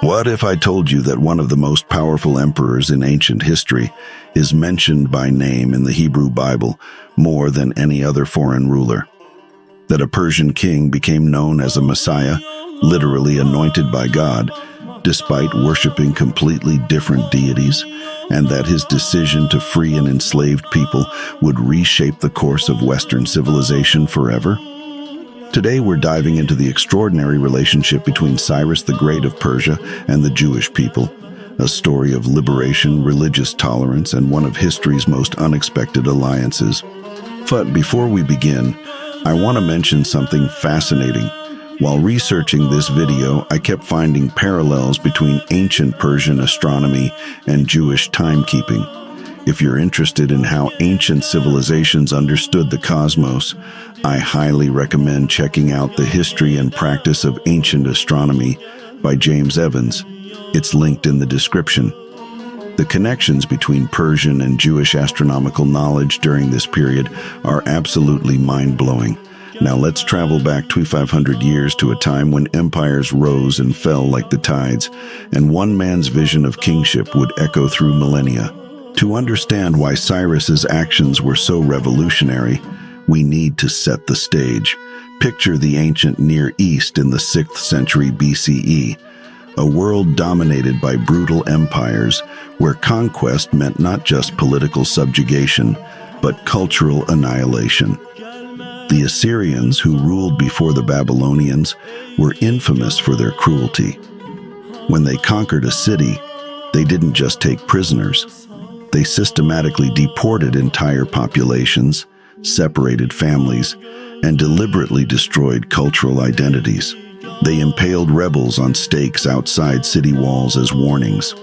What if I told you that one of the most powerful emperors in ancient history is mentioned by name in the Hebrew Bible more than any other foreign ruler? That a Persian king became known as a Messiah, literally anointed by God, despite worshiping completely different deities, and that his decision to free an enslaved people would reshape the course of Western civilization forever? Today we're diving into the extraordinary relationship between Cyrus the Great of Persia and the Jewish people, a story of liberation, religious tolerance, and one of history's most unexpected alliances. But before we begin, I want to mention something fascinating. While researching this video, I kept finding parallels between ancient Persian astronomy and Jewish timekeeping. If you're interested in how ancient civilizations understood the cosmos, I highly recommend checking out The History and Practice of Ancient Astronomy by James Evans. It's linked in the description. The connections between Persian and Jewish astronomical knowledge during this period are absolutely mind-blowing. Now let's travel back 2,500 years to a time when empires rose and fell like the tides, and one man's vision of kingship would echo through millennia. To understand why Cyrus's actions were so revolutionary, we need to set the stage. Picture the ancient Near East in the 6th century BCE, a world dominated by brutal empires where conquest meant not just political subjugation, but cultural annihilation. The Assyrians, who ruled before the Babylonians, were infamous for their cruelty. When they conquered a city, they didn't just take prisoners. They systematically deported entire populations, separated families, and deliberately destroyed cultural identities. They impaled rebels on stakes outside city walls as warnings.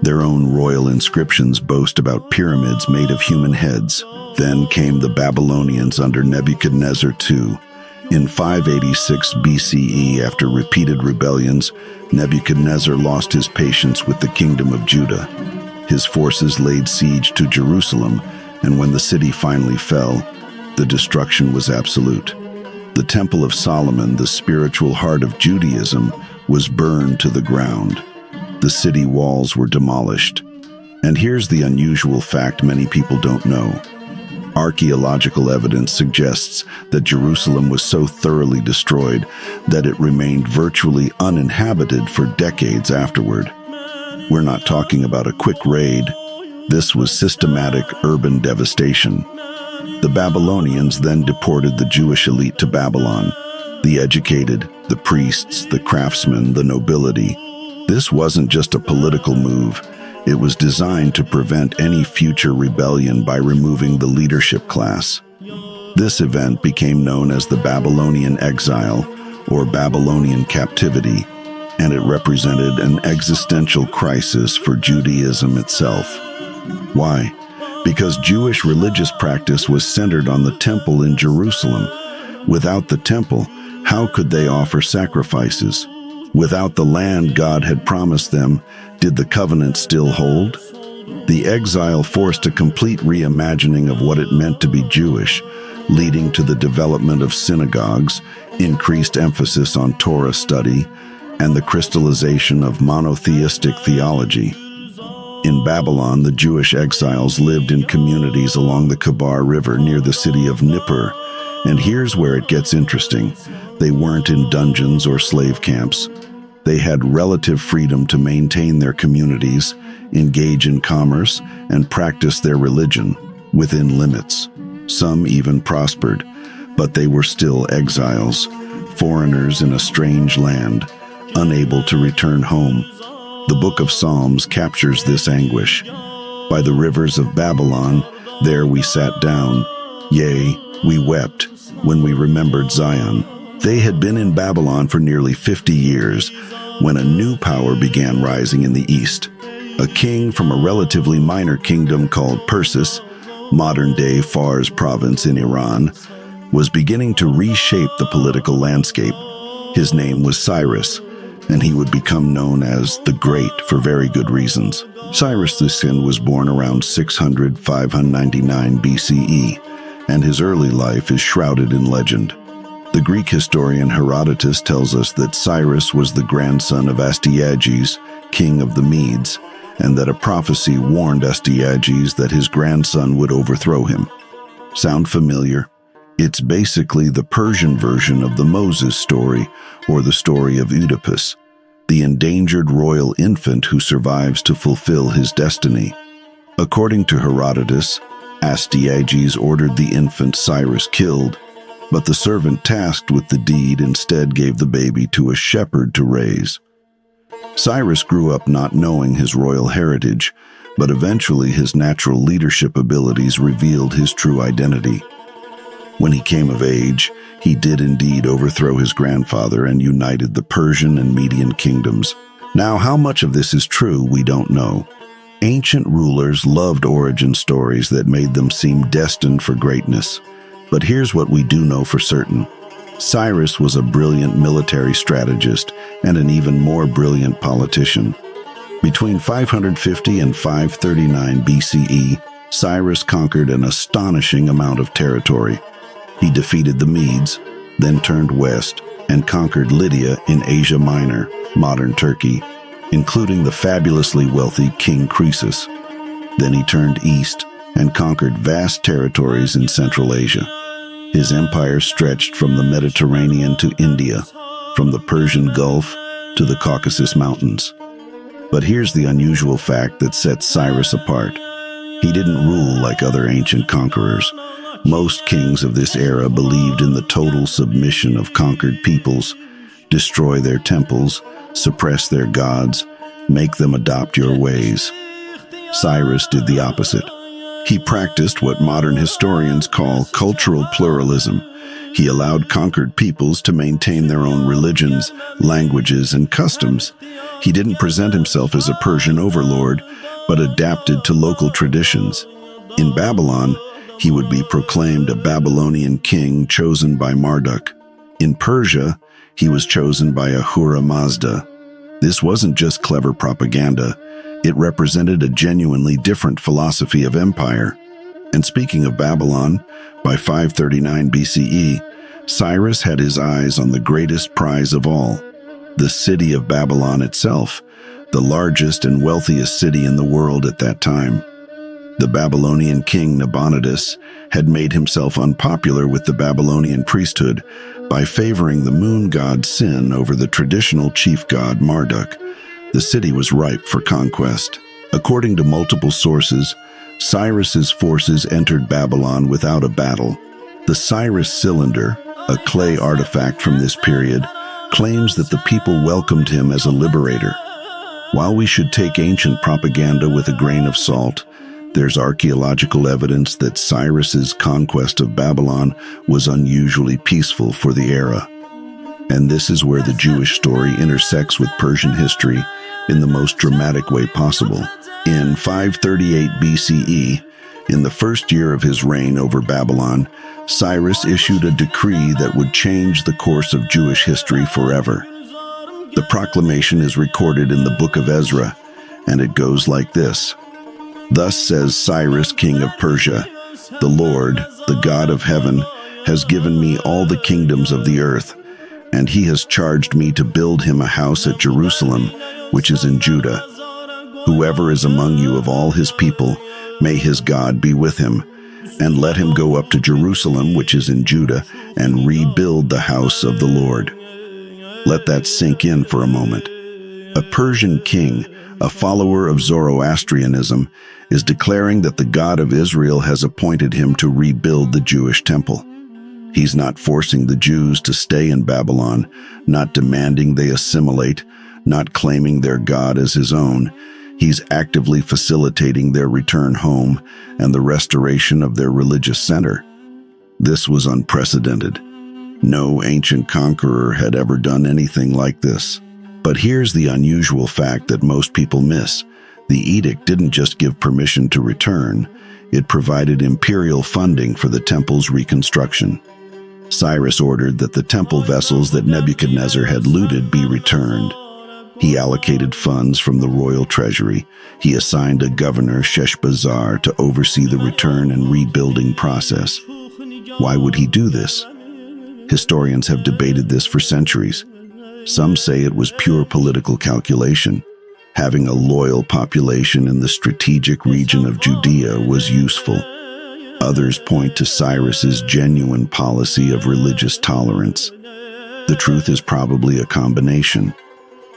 Their own royal inscriptions boast about pyramids made of human heads. Then came the Babylonians under Nebuchadnezzar II. In 586 BCE, after repeated rebellions, Nebuchadnezzar lost his patience with the kingdom of Judah. His forces laid siege to Jerusalem, and when the city finally fell, the destruction was absolute. The Temple of Solomon, the spiritual heart of Judaism, was burned to the ground. The city walls were demolished. And here's the unusual fact many people don't know. Archaeological evidence suggests that Jerusalem was so thoroughly destroyed that it remained virtually uninhabited for decades afterward. We're not talking about a quick raid. This was systematic urban devastation. The Babylonians then deported the Jewish elite to Babylon. The educated, the priests, the craftsmen, the nobility. This wasn't just a political move. It was designed to prevent any future rebellion by removing the leadership class. This event became known as the Babylonian Exile, or Babylonian captivity, and it represented an existential crisis for Judaism itself. Why? Because Jewish religious practice was centered on the temple in Jerusalem. Without the temple, how could they offer sacrifices? Without the land God had promised them, did the covenant still hold? The exile forced a complete reimagining of what it meant to be Jewish, leading to the development of synagogues, increased emphasis on Torah study, and the crystallization of monotheistic theology. In Babylon, the Jewish exiles lived in communities along the Kabar River near the city of Nippur. And here's where it gets interesting. They weren't in dungeons or slave camps. They had relative freedom to maintain their communities, engage in commerce, and practice their religion within limits. Some even prospered, but they were still exiles, foreigners in a strange land, unable to return home. The Book of Psalms captures this anguish. By the rivers of Babylon, there we sat down. Yea, we wept when we remembered Zion. They had been in Babylon for nearly 50 years when a new power began rising in the east. A king from a relatively minor kingdom called Persis, modern-day Fars province in Iran, was beginning to reshape the political landscape. His name was Cyrus, and he would become known as the Great for very good reasons. Cyrus the Cylinder was born around 600–599 BCE, and his early life is shrouded in legend. The Greek historian Herodotus tells us that Cyrus was the grandson of Astyages, king of the Medes, and that a prophecy warned Astyages that his grandson would overthrow him. Sound familiar? It's basically the Persian version of the Moses story, or the story of Oedipus, the endangered royal infant who survives to fulfill his destiny. According to Herodotus, Astyages ordered the infant Cyrus killed, but the servant tasked with the deed instead gave the baby to a shepherd to raise. Cyrus grew up not knowing his royal heritage, but eventually his natural leadership abilities revealed his true identity. When he came of age, he did indeed overthrow his grandfather and united the Persian and Median kingdoms. Now, how much of this is true, we don't know. Ancient rulers loved origin stories that made them seem destined for greatness. But here's what we do know for certain. Cyrus was a brilliant military strategist and an even more brilliant politician. Between 550 and 539 BCE, Cyrus conquered an astonishing amount of territory. He defeated the Medes, then turned west and conquered Lydia in Asia Minor, modern Turkey, including the fabulously wealthy King Croesus. Then he turned east and conquered vast territories in Central Asia. His empire stretched from the Mediterranean to India, from the Persian Gulf to the Caucasus Mountains. But here's the unusual fact that sets Cyrus apart. He didn't rule like other ancient conquerors. Most kings of this era believed in the total submission of conquered peoples, destroy their temples, suppress their gods, make them adopt your ways. Cyrus did the opposite. He practiced what modern historians call cultural pluralism. He allowed conquered peoples to maintain their own religions, languages, and customs. He didn't present himself as a Persian overlord, but adapted to local traditions. In Babylon, he would be proclaimed a Babylonian king chosen by Marduk. In Persia, he was chosen by Ahura Mazda. This wasn't just clever propaganda. It represented a genuinely different philosophy of empire. And speaking of Babylon, by 539 BCE, Cyrus had his eyes on the greatest prize of all, the city of Babylon itself, the largest and wealthiest city in the world at that time. The Babylonian king Nabonidus had made himself unpopular with the Babylonian priesthood by favoring the moon god Sin over the traditional chief god Marduk. The city was ripe for conquest. According to multiple sources, Cyrus's forces entered Babylon without a battle. The Cyrus Cylinder, a clay artifact from this period, claims that the people welcomed him as a liberator. While we should take ancient propaganda with a grain of salt, there's archaeological evidence that Cyrus's conquest of Babylon was unusually peaceful for the era. And this is where the Jewish story intersects with Persian history in the most dramatic way possible. In 538 BCE, in the first year of his reign over Babylon, Cyrus issued a decree that would change the course of Jewish history forever. The proclamation is recorded in the book of Ezra, and it goes like this. Thus says Cyrus, king of Persia, the Lord, the God of heaven, has given me all the kingdoms of the earth, and he has charged me to build him a house at Jerusalem, which is in Judah. Whoever is among you of all his people, may his God be with him, and let him go up to Jerusalem, which is in Judah, and rebuild the house of the Lord. Let that sink in for a moment. A Persian king, a follower of Zoroastrianism, is declaring that the God of Israel has appointed him to rebuild the Jewish temple. He's not forcing the Jews to stay in Babylon, not demanding they assimilate, not claiming their God as his own. He's actively facilitating their return home and the restoration of their religious center. This was unprecedented. No ancient conqueror had ever done anything like this. But here's the unusual fact that most people miss. The edict didn't just give permission to return, it provided imperial funding for the temple's reconstruction. Cyrus ordered that the temple vessels that Nebuchadnezzar had looted be returned. He allocated funds from the royal treasury. He assigned a governor, Sheshbazzar, to oversee the return and rebuilding process. Why would he do this? Historians have debated this for centuries. Some say it was pure political calculation. Having a loyal population in the strategic region of Judea was useful. Others point to Cyrus's genuine policy of religious tolerance. The truth is probably a combination.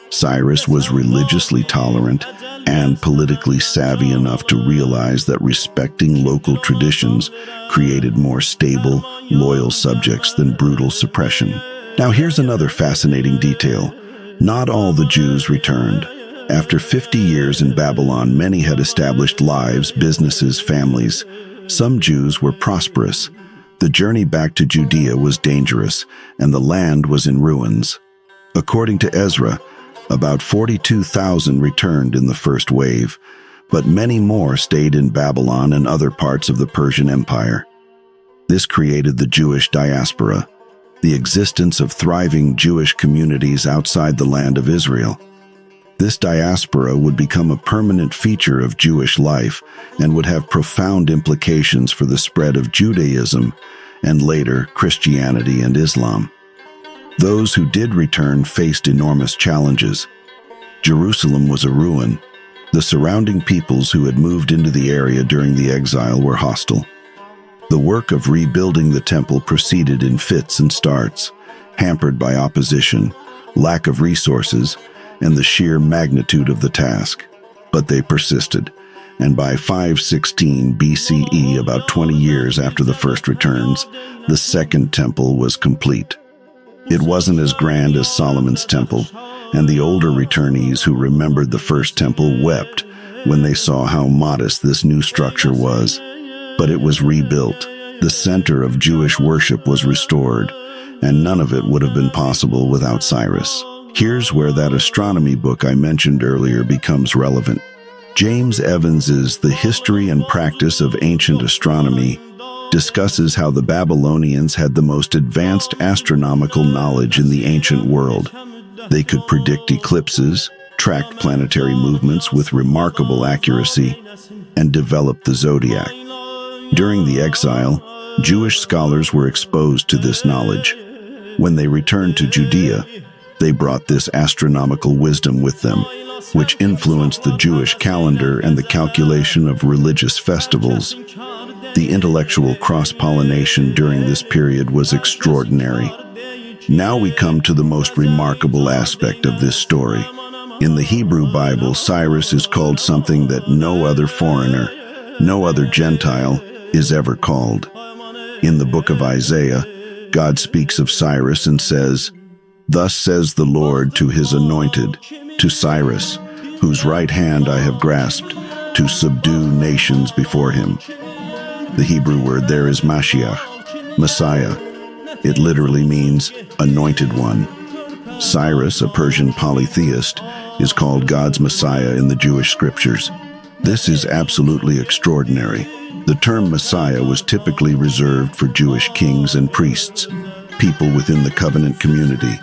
Cyrus was religiously tolerant and politically savvy enough to realize that respecting local traditions created more stable, loyal subjects than brutal suppression. Now here's another fascinating detail. Not all the Jews returned. After 50 years in Babylon, many had established lives, businesses, families. Some Jews were prosperous. The journey back to Judea was dangerous, and the land was in ruins. According to Ezra, about 42,000 returned in the first wave, but many more stayed in Babylon and other parts of the Persian Empire. This created the Jewish diaspora, the existence of thriving Jewish communities outside the land of Israel. This diaspora would become a permanent feature of Jewish life and would have profound implications for the spread of Judaism and later Christianity and Islam. Those who did return faced enormous challenges. Jerusalem was a ruin. The surrounding peoples who had moved into the area during the exile were hostile. The work of rebuilding the temple proceeded in fits and starts, hampered by opposition, lack of resources, and the sheer magnitude of the task. But they persisted, and by 516 BCE, about 20 years after the first returns, the second temple was complete. It wasn't as grand as Solomon's temple, and the older returnees who remembered the first temple wept when they saw how modest this new structure was. But it was rebuilt. The center of Jewish worship was restored, and none of it would have been possible without Cyrus. Here's where that astronomy book I mentioned earlier becomes relevant. James Evans's The History and Practice of Ancient Astronomy discusses how the Babylonians had the most advanced astronomical knowledge in the ancient world. They could predict eclipses, tracked planetary movements with remarkable accuracy, and developed the zodiac. During the exile, Jewish scholars were exposed to this knowledge. When they returned to Judea, they brought this astronomical wisdom with them, which influenced the Jewish calendar and the calculation of religious festivals. The intellectual cross-pollination during this period was extraordinary. Now we come to the most remarkable aspect of this story. In the Hebrew Bible, Cyrus is called something that no other foreigner, no other Gentile, is ever called. In the book of Isaiah, God speaks of Cyrus and says, "Thus says the Lord to his anointed, to Cyrus, whose right hand I have grasped, to subdue nations before him." The Hebrew word there is Mashiach, Messiah. It literally means anointed one. Cyrus, a Persian polytheist, is called God's Messiah in the Jewish scriptures. This is absolutely extraordinary. The term Messiah was typically reserved for Jewish kings and priests, people within the covenant community.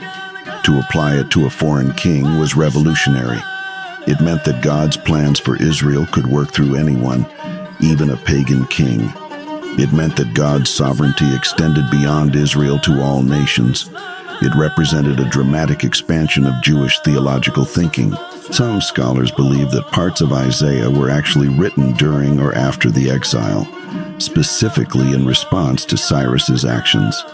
To apply it to a foreign king was revolutionary. It meant that God's plans for Israel could work through anyone, even a pagan king. It meant that God's sovereignty extended beyond Israel to all nations. It represented a dramatic expansion of Jewish theological thinking. Some scholars believe that parts of Isaiah were actually written during or after the exile, specifically in response to Cyrus's actions.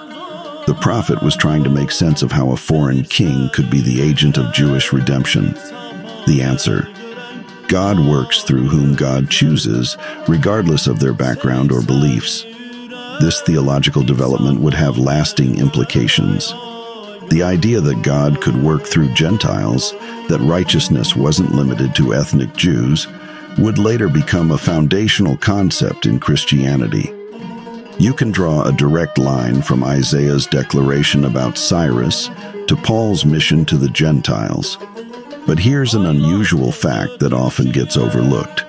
The prophet was trying to make sense of how a foreign king could be the agent of Jewish redemption. The answer: God works through whom God chooses, regardless of their background or beliefs. This theological development would have lasting implications. The idea that God could work through Gentiles, that righteousness wasn't limited to ethnic Jews, would later become a foundational concept in Christianity. You can draw a direct line from Isaiah's declaration about Cyrus to Paul's mission to the Gentiles. But here's an unusual fact that often gets overlooked.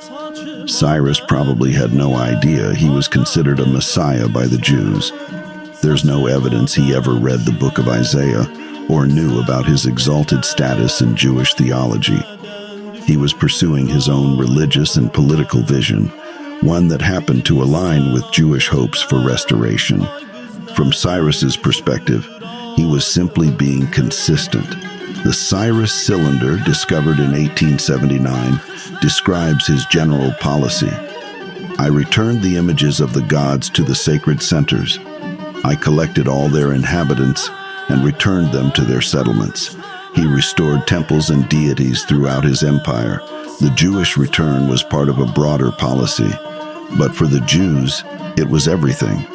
Cyrus probably had no idea he was considered a Messiah by the Jews. There's no evidence he ever read the book of Isaiah or knew about his exalted status in Jewish theology. He was pursuing his own religious and political vision, one that happened to align with Jewish hopes for restoration. From Cyrus's perspective, he was simply being consistent. The Cyrus Cylinder, discovered in 1879, describes his general policy. I returned the images of the gods to the sacred centers. I collected all their inhabitants and returned them to their settlements. He restored temples and deities throughout his empire. The Jewish return was part of a broader policy, but for the Jews, it was everything.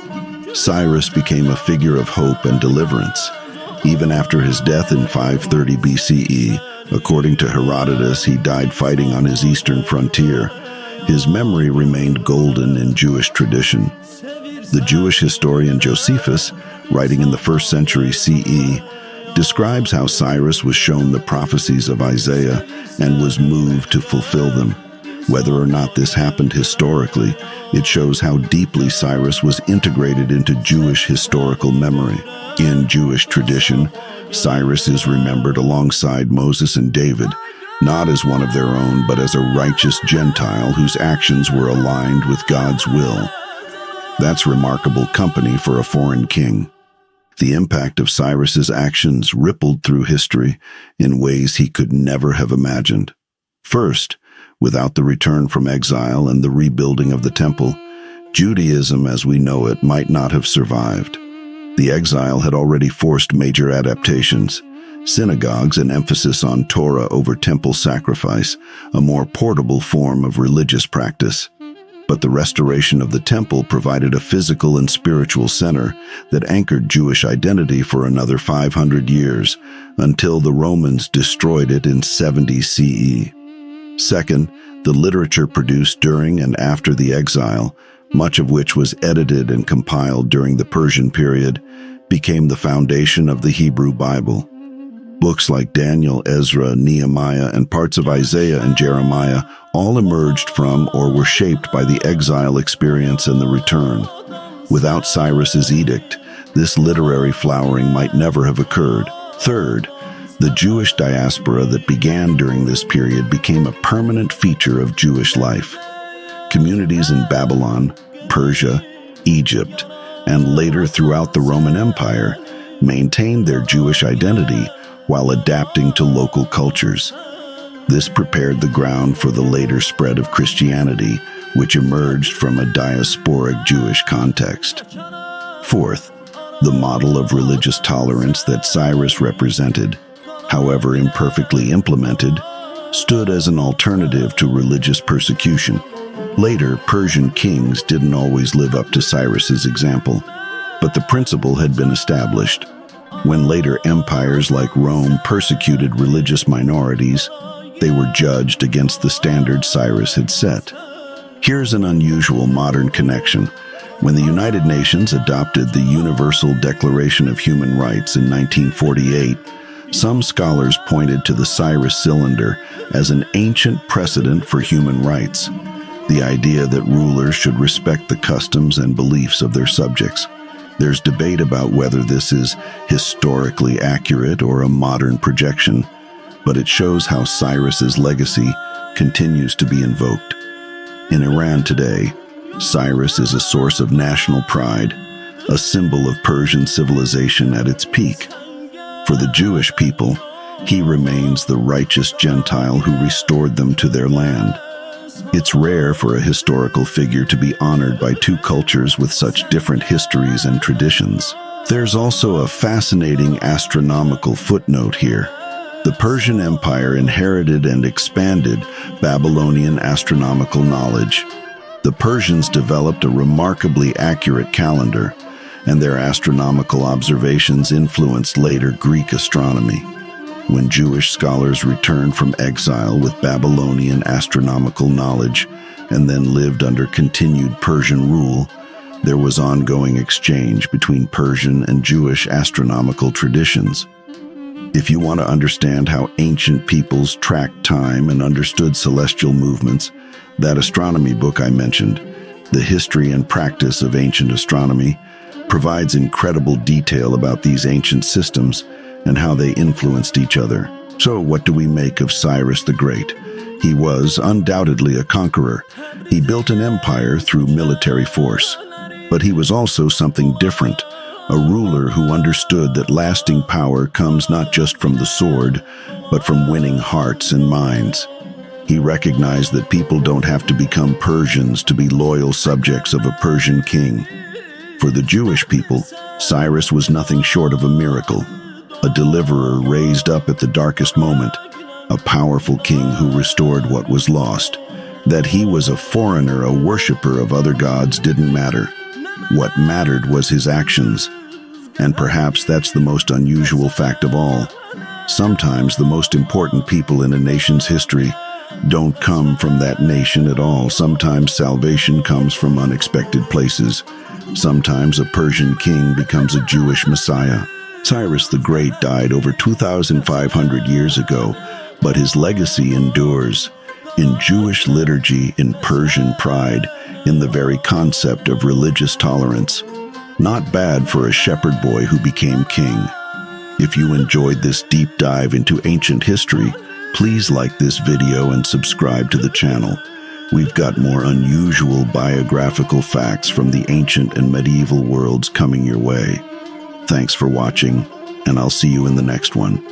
Cyrus became a figure of hope and deliverance. Even after his death in 530 BCE, according to Herodotus, he died fighting on his eastern frontier. His memory remained golden in Jewish tradition. The Jewish historian Josephus, writing in the 1st century CE, describes how Cyrus was shown the prophecies of Isaiah and was moved to fulfill them. Whether or not this happened historically, it shows how deeply Cyrus was integrated into Jewish historical memory. In Jewish tradition, Cyrus is remembered alongside Moses and David, not as one of their own, but as a righteous Gentile whose actions were aligned with God's will. That's remarkable company for a foreign king. The impact of Cyrus's actions rippled through history in ways he could never have imagined. First, without the return from exile and the rebuilding of the temple, Judaism as we know it might not have survived. The exile had already forced major adaptations: synagogues, an emphasis on Torah over temple sacrifice, a more portable form of religious practice. But the restoration of the temple provided a physical and spiritual center that anchored Jewish identity for another 500 years, until the Romans destroyed it in 70 CE. Second, the literature produced during and after the exile, much of which was edited and compiled during the Persian period, became the foundation of the Hebrew Bible. Books like Daniel, Ezra, Nehemiah, and parts of Isaiah and Jeremiah all emerged from or were shaped by the exile experience and the return. Without Cyrus's edict, this literary flowering might never have occurred. Third, the Jewish diaspora that began during this period became a permanent feature of Jewish life. Communities in Babylon, Persia, Egypt, and later throughout the Roman Empire maintained their Jewish identity while adapting to local cultures. This prepared the ground for the later spread of Christianity, which emerged from a diasporic Jewish context. Fourth, the model of religious tolerance that Cyrus represented, however imperfectly implemented, stood as an alternative to religious persecution. Later, Persian kings didn't always live up to Cyrus's example, but the principle had been established. When later empires like Rome persecuted religious minorities, they were judged against the standards Cyrus had set. Here's an unusual modern connection. When the United Nations adopted the Universal Declaration of Human Rights in 1948, some scholars pointed to the Cyrus Cylinder as an ancient precedent for human rights, the idea that rulers should respect the customs and beliefs of their subjects. There's debate about whether this is historically accurate or a modern projection, but it shows how Cyrus's legacy continues to be invoked. In Iran today, Cyrus is a source of national pride, a symbol of Persian civilization at its peak. For the Jewish people, he remains the righteous Gentile who restored them to their land. It's rare for a historical figure to be honored by two cultures with such different histories and traditions. There's also a fascinating astronomical footnote here. The Persian Empire inherited and expanded Babylonian astronomical knowledge. The Persians developed a remarkably accurate calendar, and their astronomical observations influenced later Greek astronomy. When Jewish scholars returned from exile with Babylonian astronomical knowledge and then lived under continued Persian rule, there was ongoing exchange between Persian and Jewish astronomical traditions. If you want to understand how ancient peoples tracked time and understood celestial movements, that astronomy book I mentioned, The History and Practice of Ancient Astronomy, provides incredible detail about these ancient systems and how they influenced each other. So what do we make of Cyrus the Great? He was undoubtedly a conqueror. He built an empire through military force. But he was also something different, a ruler who understood that lasting power comes not just from the sword, but from winning hearts and minds. He recognized that people don't have to become Persians to be loyal subjects of a Persian king. For the Jewish people, Cyrus was nothing short of a miracle, a deliverer raised up at the darkest moment, a powerful king who restored what was lost. That he was a foreigner, a worshiper of other gods, didn't matter. What mattered was his actions. And perhaps that's the most unusual fact of all. Sometimes the most important people in a nation's history don't come from that nation at all. Sometimes salvation comes from unexpected places. Sometimes a Persian king becomes a Jewish Messiah. Cyrus the Great died over 2,500 years ago, but his legacy endures. In Jewish liturgy, in Persian pride, in the very concept of religious tolerance. Not bad for a shepherd boy who became king. If you enjoyed this deep dive into ancient history, please like this video and subscribe to the channel. We've got more unusual biographical facts from the ancient and medieval worlds coming your way. Thanks for watching, and I'll see you in the next one.